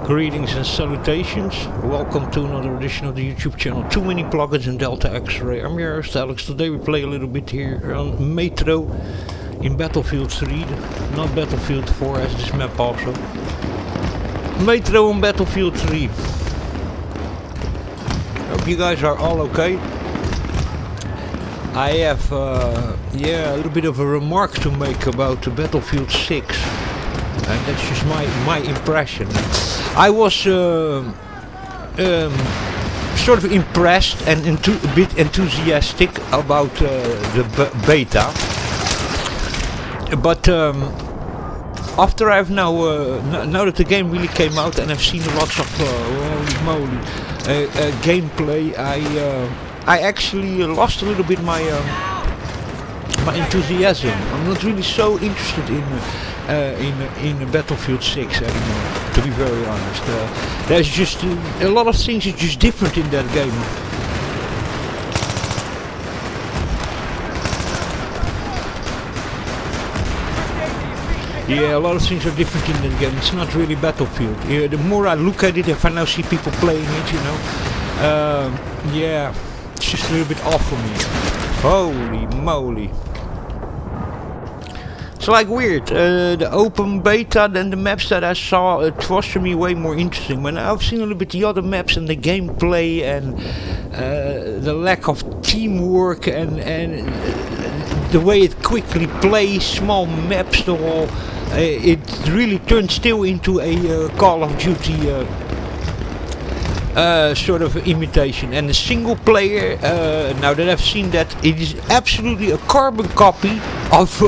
Greetings and salutations. Welcome to another edition of the YouTube channel Too Many Plugins in Delta X-Ray. I'm your host Alex. Today we play a little bit here on Metro in Battlefield 3. Not Battlefield 4 as this map also. Metro on Battlefield 3. Hope you guys are all okay. I have a little bit of a remark to make about Battlefield 6. And that's just my impression. I was sort of impressed and a bit enthusiastic about the beta. But after I've now that the game really came out and I've seen lots of holy moly gameplay, I actually lost a little bit my enthusiasm. I'm not really so interested in Battlefield 6 anymore, to be very honest. There's just a lot of things are just different in that game. Yeah, a lot of things are different in that game. It's not really Battlefield. Yeah, the more I look at it, if I now see people playing it, you know, yeah, it's just a little bit off for me. Holy moly. It's like weird, the open beta, then the maps that I saw, it was for me way more interesting. When I've seen a little bit the other maps and the gameplay and the lack of teamwork and the way it quickly plays, small maps, the whole, it really turned still into a Call of Duty sort of imitation. And the single player, now that I've seen that, it is absolutely a carbon copy of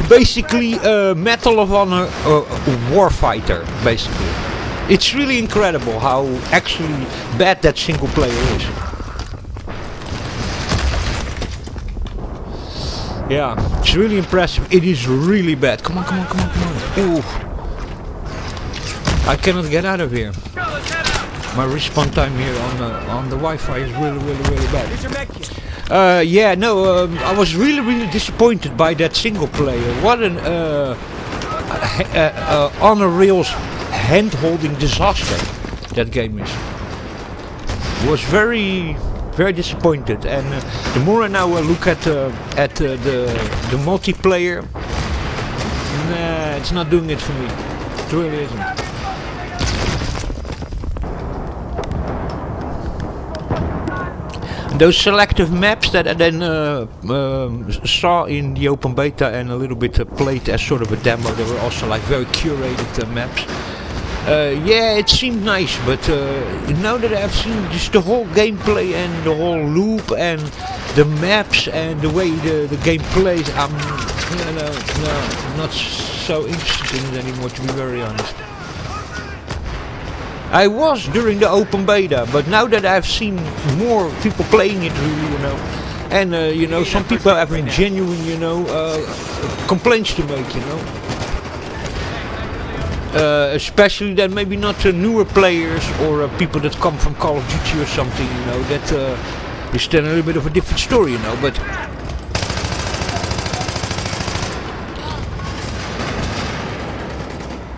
basically Medal of Honor Warfighter, basically. It's really incredible how actually bad that single player is. Yeah, it's really impressive. It is really bad. Come on, come on, come on, come on. Ooh. I cannot get out of here. My respawn time here on the Wi-Fi is really bad. Yeah, no, I was really disappointed by that single player. What an on a rails hand-holding disaster that game is. Was very disappointed, and the more I now look at the multiplayer, nah, it's not doing it for me. It really isn't. Those selective maps that I then saw in the open beta and a little bit played as sort of a demo, they were also like very curated maps. Yeah, it seemed nice, but now that I've seen just the whole gameplay and the whole loop and the maps and the way the game plays, I'm not so interested in it anymore, to be very honest. I was during the open beta, but now that I've seen more people playing it, really, you know, and you know, some people are having genuine, you know, complaints to make, you know, especially that maybe not newer players or people that come from Call of Duty or something, you know, that is then a little bit of a different story, you know, but.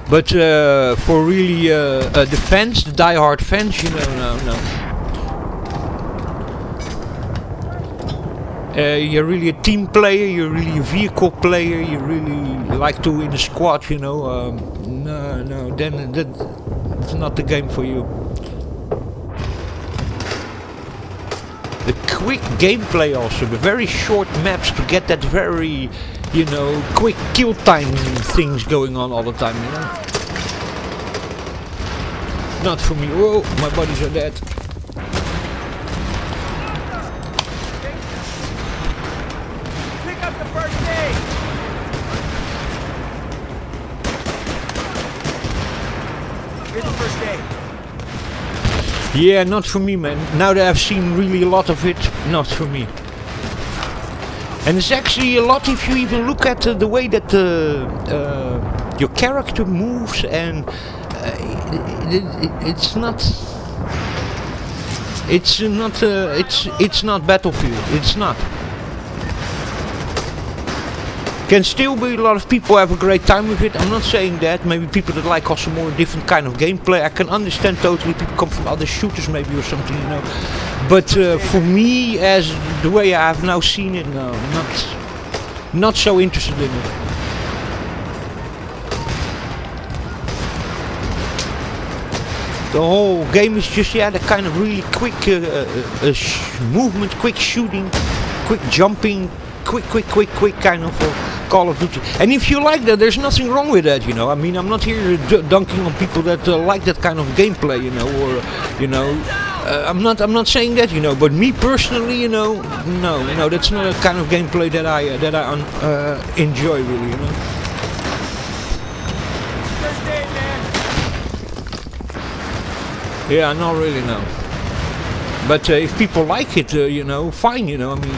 But for really the fans, the die-hard fans, you know, no. You're really a team player, you're really a vehicle player, you really like to win a squad, you know. No, then that's not the game for you. The quick gameplay also, the very short maps to get that very, you know, quick kill time things going on all the time, you know. Not for me. Whoa, my buddies are dead. Pick up the first aid. Here's the first aid. Yeah, not for me, man. Now that I've seen really a lot of it, not for me. And it's actually a lot if you even look at the way that your character moves, and it's not Battlefield. It's not. Can still be a lot of people have a great time with it. I'm not saying that. Maybe people that like also more different kind of gameplay. I can understand totally. People come from other shooters maybe or something, you know. But for me, as the way I have now seen it, no, not so interested in it. The whole game is just, yeah, the kind of really quick movement, quick shooting, quick jumping, quick kind of Call of Duty. And if you like that, there's nothing wrong with that, you know. I mean, I'm not here dunking on people that like that kind of gameplay, you know, or, you know, I'm not saying that, you know. But me personally, you know, no, that's not a kind of gameplay that I enjoy really, you know. Yeah, not really, no. But if people like it, you know, fine, you know. I mean,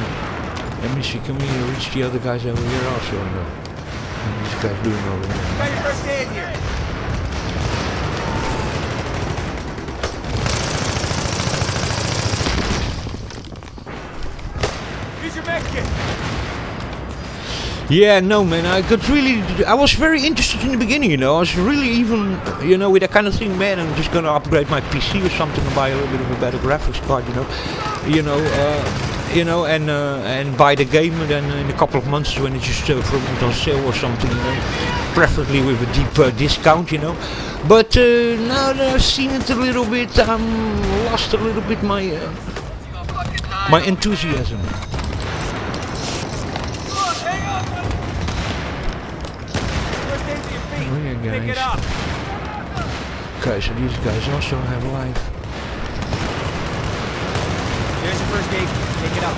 let me see, can we reach the other guys over here also? What are these guys doing over here? Got your first aid here. Use your med kit. Yeah, no, man, I was very interested in the beginning, you know. I was really even, you know, with that kind of thing, man, I'm just gonna upgrade my PC or something and buy a little bit of a better graphics card, and buy the game, and then in a couple of months when it's just on sale or something, you know, preferably with a deep discount, you know. But now that I've seen it a little bit, I'm lost a little bit my enthusiasm. Oh yeah, guys. Pick it up. Okay, so these guys also have life. There's your first aid. Pick it up.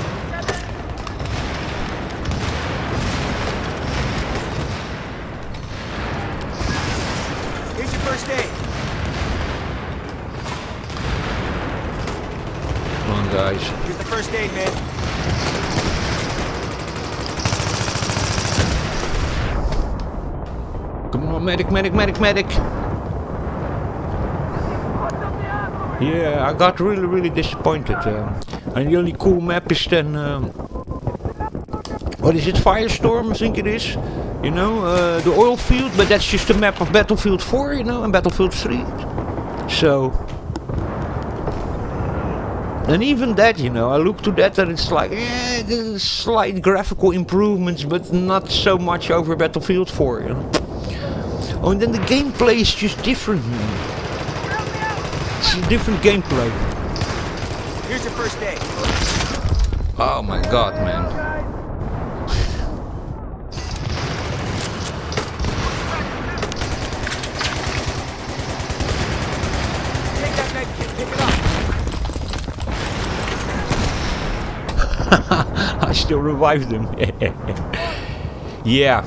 Here's your first aid. Come on, guys. Here's the first aid, man. Come on, medic. Yeah, I got really disappointed. And the only cool map is then, what is it, Firestorm, I think it is. You know, the oil field, but that's just a map of Battlefield 4, you know, and Battlefield 3. So, and even that, you know, I look to that and it's like, yeah, there's slight graphical improvements, but not so much over Battlefield 4, you know. Oh, and then the gameplay is just different, man. It's a different gameplay. Here's your first aid. Oh my god, man. Take that med kit. Pick it up. I still revived him. Yeah.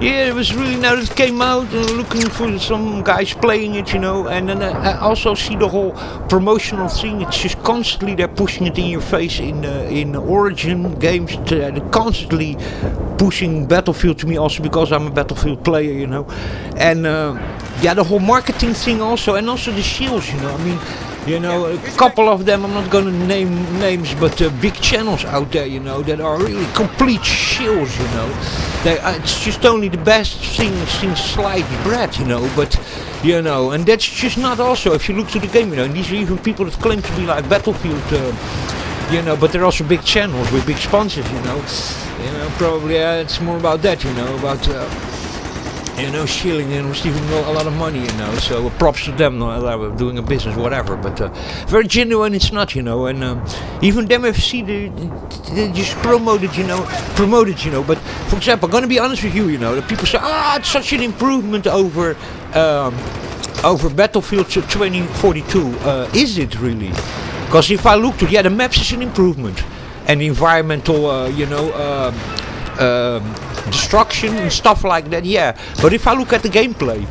Yeah, it was really, now that it came out, looking for some guys playing it, you know, and then I also see the whole promotional thing. It's just constantly they're pushing it in your face in Origin games. They're constantly pushing Battlefield to me also because I'm a Battlefield player, you know. And yeah, the whole marketing thing also, and also the shields, you know. I mean, you know, a couple of them, I'm not going to name names, but big channels out there, you know, that are really complete shills, you know. It's just only the best thing since sliced bread, you know, but, you know, and that's just not also, if you look to the game, you know, and these are even people that claim to be like Battlefield, you know, but they're also big channels with big sponsors, you know, probably it's more about that, you know, about, you know, shilling and receiving a lot of money, you know, so props to them, doing a business, whatever, but very genuine it's not, you know, and even them FC, they just promoted, you know, but for example, I'm gonna be honest with you, you know, the people say, it's such an improvement over Battlefield 2042, is it really? Because if I look to, yeah, the maps is an improvement, and the environmental, you know, destruction and stuff like that, yeah. But if I look at the gameplay,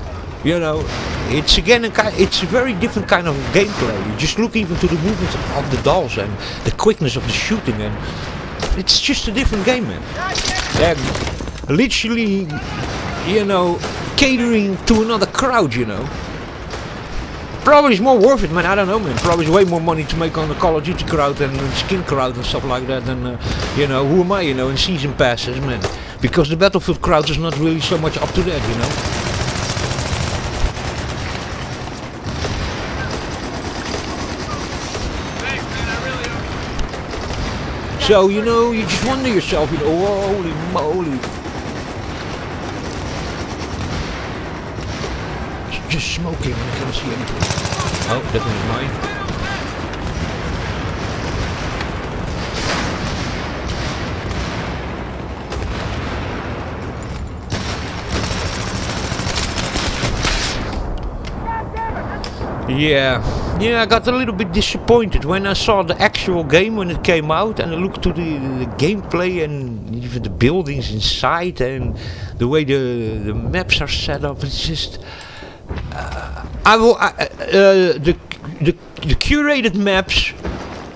you know, it's again it's a very different kind of gameplay. You just look even to the movement of the dolls and the quickness of the shooting, and it's just a different game, man. They're literally, you know, catering to another crowd, you know. Probably it's more worth it, man. I don't know, man. Probably it's way more money to make on the Call of Duty crowd and skin crowd and stuff like that than, you know, who am I, you know, in season passes, man. Because the Battlefield crowd is not really so much up to that, you know. So, you know, you just wonder yourself, you know, oh, holy moly. It's just smoking and I can't see anything. Oh, that one's mine. Yeah, I got a little bit disappointed when I saw the actual game when it came out, and I looked to the gameplay and even the buildings inside and the way the maps are set up. It's just the curated maps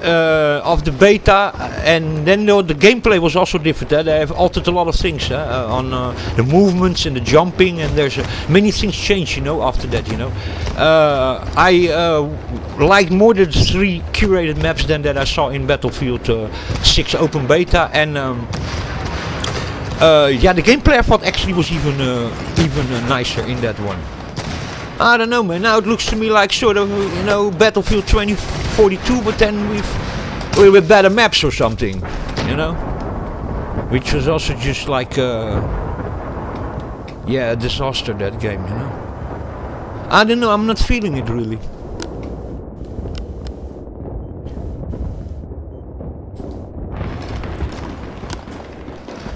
of the beta, and then the gameplay was also different. They have altered a lot of things on the movements and the jumping, and there's many things changed, you know, after that, you know. I liked more the 3 curated maps than that I saw in Battlefield 6 open beta, and yeah, the gameplay I thought actually was even nicer in that one. I don't know, man. Now it looks to me like sort of, you know, Battlefield 2042, but then with a little bit better maps or something, you know? Which was also just like, yeah, a disaster, that game, you know? I don't know, I'm not feeling it really.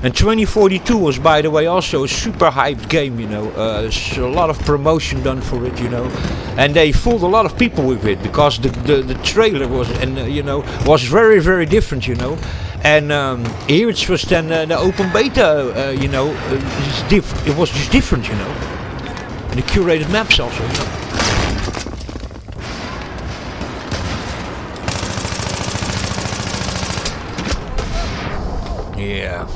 And 2042 was, by the way, also a super hyped game, you know. There's a lot of promotion done for it, you know. And they fooled a lot of people with it because the trailer was, you know, was very, very different, you know. And here it was then the open beta, you know, it was just different, you know. And the curated maps also, you know. Yeah.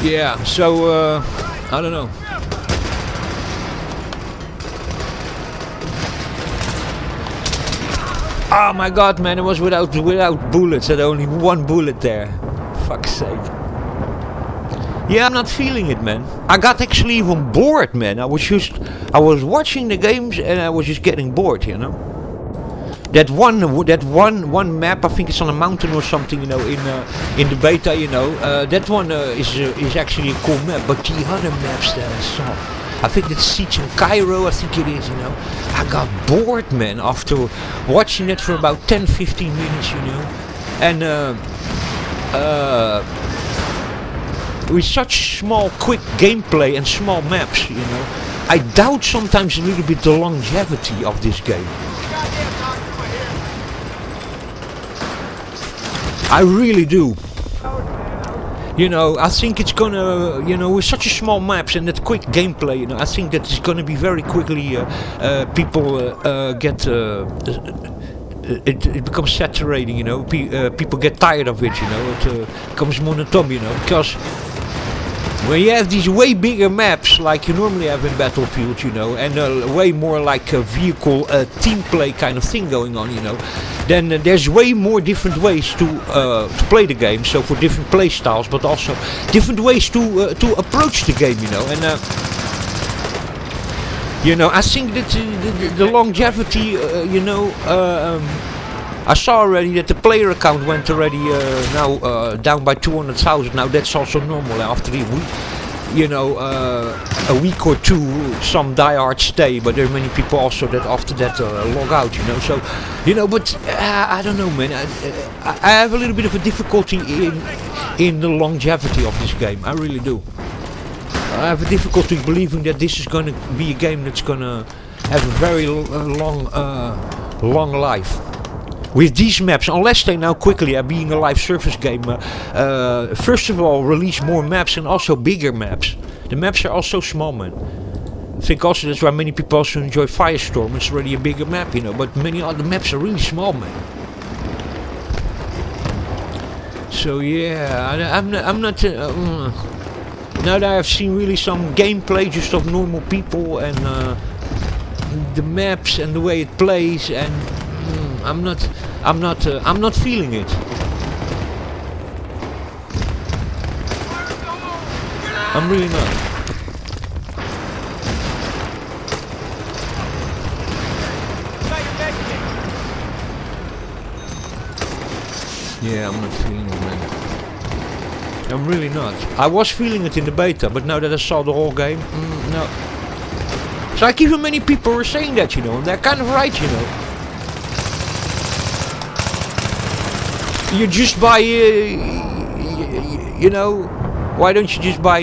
Yeah, so, I don't know. Oh my god, man, it was without bullets, had only one bullet there. Fuck's sake. Yeah, I'm not feeling it, man. I got actually even bored, man. I was watching the games and I was just getting bored, you know. That one map, I think it's on a mountain or something, you know, in the beta, you know. That one is actually a cool map, but the other maps that I saw, I think that's Siege in Cairo, I think it is, you know. I got bored, man, after watching it for about 10-15 minutes, you know. And with such small, quick gameplay and small maps, you know, I doubt sometimes a little bit the longevity of this game. I really do. You know, I think it's gonna, you know, with such a small maps and that quick gameplay, you know, I think that it's gonna be very quickly, people get, it becomes saturating, you know, people get tired of it, you know, it becomes monotone, you know, because when you have these way bigger maps like you normally have in Battlefield, you know, and way more like a vehicle team play kind of thing going on, you know, then there's way more different ways to play the game. So for different play styles, but also different ways to approach the game, you know. And you know, I think that the longevity, you know, I saw already that the player account went already now down by 200,000. Now that's also normal after a week, you know, a week or two. Some diehards stay, but there are many people also that after that log out, you know. So, you know, but I don't know, man. I have a little bit of a difficulty in the longevity of this game. I really do. I have a difficulty believing that this is going to be a game that's going to have a very long life. With these maps, unless they now quickly, being a live service game, first of all release more maps and also bigger maps. The maps are also small, man. I think also that's why many people also enjoy Firestorm. It's already a bigger map, you know, but many other maps are really small, man. So yeah, I'm not now that I've seen really some gameplay just of normal people and the maps and the way it plays, and I'm not feeling it. I'm really not. Yeah, I'm not feeling it, man. I'm really not. I was feeling it in the beta, but now that I saw the whole game, no. It's like even many people were saying that, you know, and they're kind of right, you know. You just buy, you know, why don't you just buy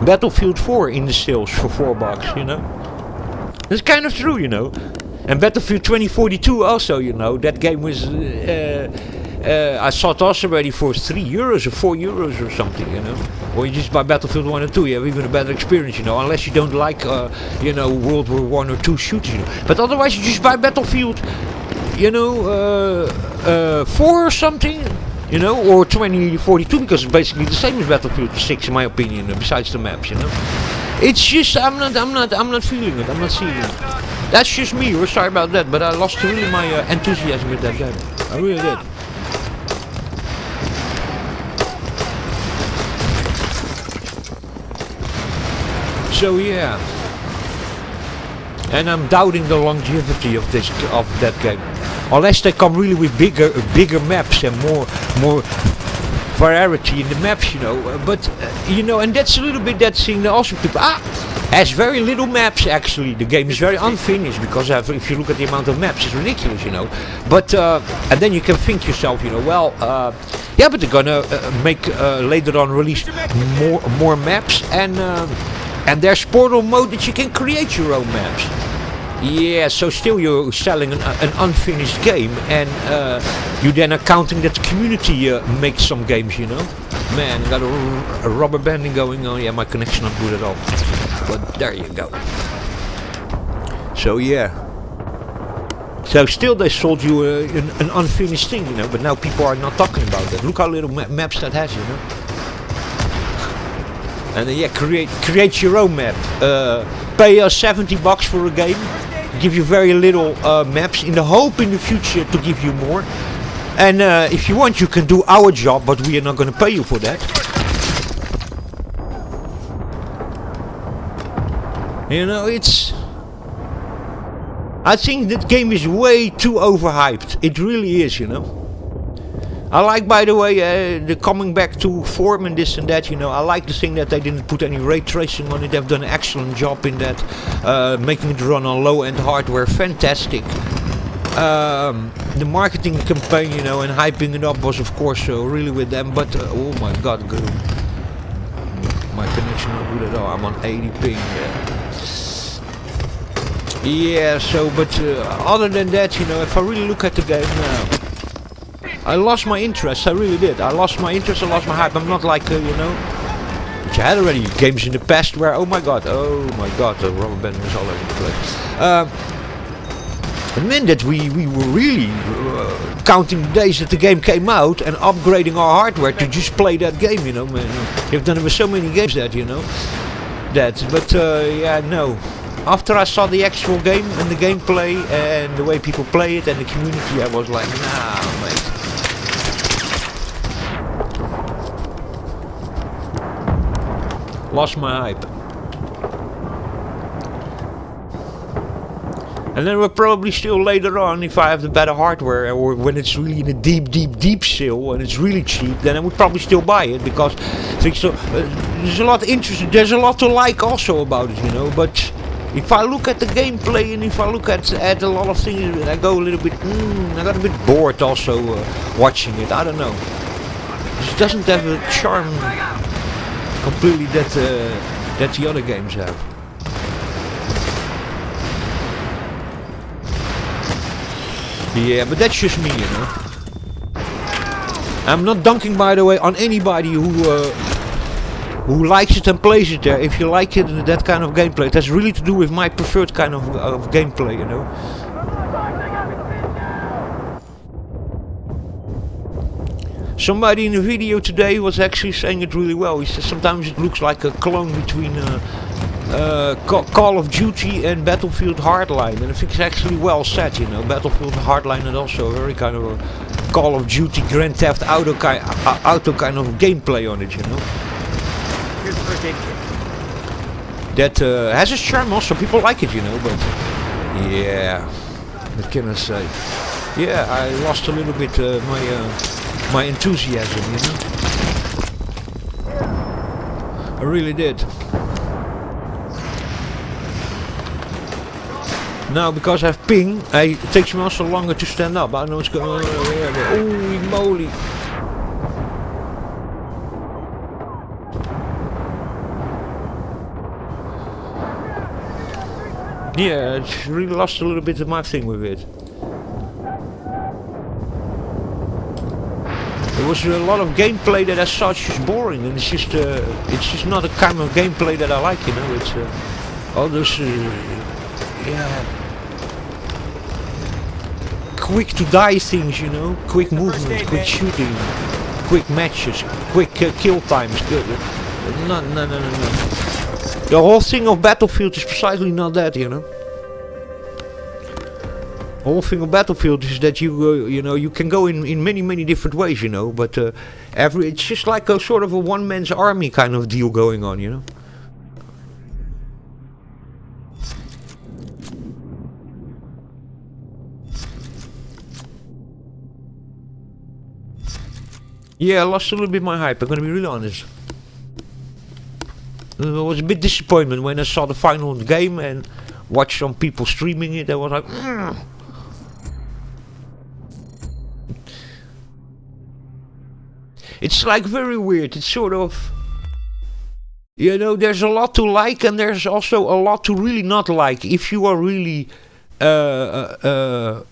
Battlefield 4 in the sales for $4, you know? That's kind of true, you know. And Battlefield 2042 also, you know, that game was, I saw it also already for €3 or €4 or something, you know. Or you just buy Battlefield 1 and 2, you have even a better experience, you know, unless you don't like, you know, World War 1 or 2 shooters, you know. But otherwise you just buy Battlefield, you know, 4 or something, you know, or 2042, because it's basically the same as Battlefield 6 in my opinion, besides the maps, you know. It's just, I'm not feeling it, I'm not seeing it. That's just me, we're sorry about that, but I lost really my enthusiasm with that game. I really did. So yeah. And I'm doubting the longevity of that game. Unless they come really with bigger maps and more variety in the maps, you know. But you know, and that's a little bit that thing that also people has very little maps actually. The game is very unfinished because if you look at the amount of maps, it's ridiculous, you know. But and then you can think yourself, you know, well, yeah, but they're gonna make later on release more maps, and there's portal mode that you can create your own maps. Yeah, so still you're selling an unfinished game, and you then are counting that the community makes some games, you know. Man, got a rubber banding going on. Yeah, my connection not good at all. But there you go. So yeah. So still they sold you an unfinished thing, you know. But now people are not talking about that. Look how little maps that has, you know. And yeah, create your own map. Pay $70 for a game. Give you very little maps in the hope in the future to give you more. And if you want, you can do our job, but we are not going to pay you for that. You know, it's... I think that game is way too overhyped. It really is, you know. I like, by the way, the coming back to form and this and that, you know. I like the thing that they didn't put any ray tracing on it. They've done an excellent job in that. Making it run on low-end hardware. Fantastic. The marketing campaign, you know, and hyping it up was, of course, really with them. But, oh my god, good. My connection not good at all. I'm on 80 ping. Yeah, so, but other than that, you know, if I really look at the game now... I lost my interest, I really did. I lost my interest, I lost my hype. I'm not like, you know, which I had already games in the past where, oh my god, the rubber banding is all over the place. It meant that we were really counting the days that the game came out and upgrading our hardware to just play that game, you know. Man, you've done it with so many games that, you know, but yeah, no. After I saw the actual game and the gameplay and the way people play it and the community, I was like, nah, mate. Lost my hype. And then we're probably still later on, if I have the better hardware, or when it's really in a deep sale and it's really cheap, then I would probably still buy it, because I think so, there's a lot of interest, there's a lot to like also about it, you know. But if I look at the gameplay and if I look at a lot of things, I go a little bit, I got a bit bored also watching it. I don't know. It doesn't have a charm completely that the other games have. Yeah, but that's just me, you know. I'm not dunking, by the way, on anybody who likes it and plays it there. If you like it, that kind of gameplay, it has really to do with my preferred kind of gameplay, you know. Somebody in the video today was actually saying it really well. He said sometimes it looks like a clone between Call of Duty and Battlefield Hardline, and I think it's actually well said, you know. Battlefield Hardline is also a very kind of a Call of Duty Grand Theft Auto kind of gameplay on it, you know. Here's the first aid kit. That has its charm also, people like it, you know, but yeah, what can I say? Yeah, I lost a little bit my enthusiasm, you know. I really did. Now, because I have ping, it takes me also longer to stand up. I know what's going on over here. Holy moly. Yeah, it's really lost a little bit of my thing with it. There was a lot of gameplay that as such is boring, and it's just not a kind of gameplay that I like, you know. It's all those, yeah, quick to die things, you know, quick movement, quick shooting, quick matches, quick kill times. No. The whole thing of Battlefield is precisely not that, you know. The whole thing of Battlefield is that you know, you can go in many different ways, you know. But it's just like a sort of a one-man's army kind of deal going on, you know. Yeah, I lost a little bit my hype, I'm gonna be really honest. It was a bit disappointment when I saw the final game and watched some people streaming it. I was like, It's like very weird. It's sort of, you know, there's a lot to like and there's also a lot to really not like. If you are really a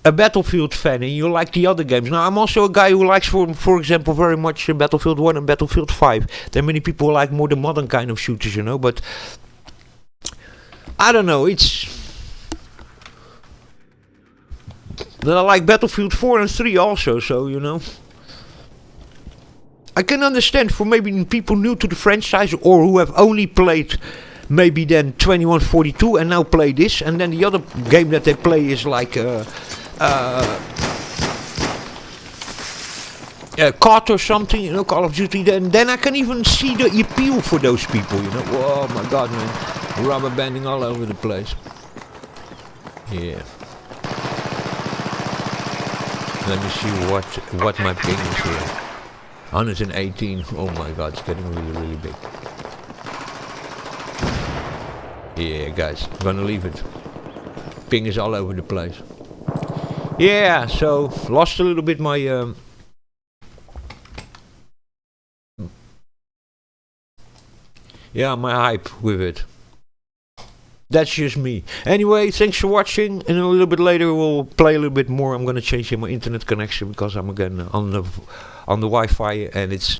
Battlefield fan and you like the other games. Now, I'm also a guy who likes, for example, very much Battlefield 1 and Battlefield 5. There are many people who like more the modern kind of shooters, you know, but I don't know, it's that I like Battlefield 4 and 3 also, so, you know. I can understand for maybe people new to the franchise or who have only played maybe then 2142 and now play this, and then the other game that they play is like COD or something, you know, Call of Duty. Then I can even see the appeal for those people, you know. Oh my god, man, rubber banding all over the place. Yeah. Let me see what my ping is here. 118. Oh my god, it's getting really big. Yeah, guys, I'm gonna leave it. Ping is all over the place. Yeah, so lost a little bit my yeah, my hype with it. That's just me. Anyway, thanks for watching, and a little bit later we'll play a little bit more. I'm gonna change my internet connection because I'm again on the Wi-Fi and it's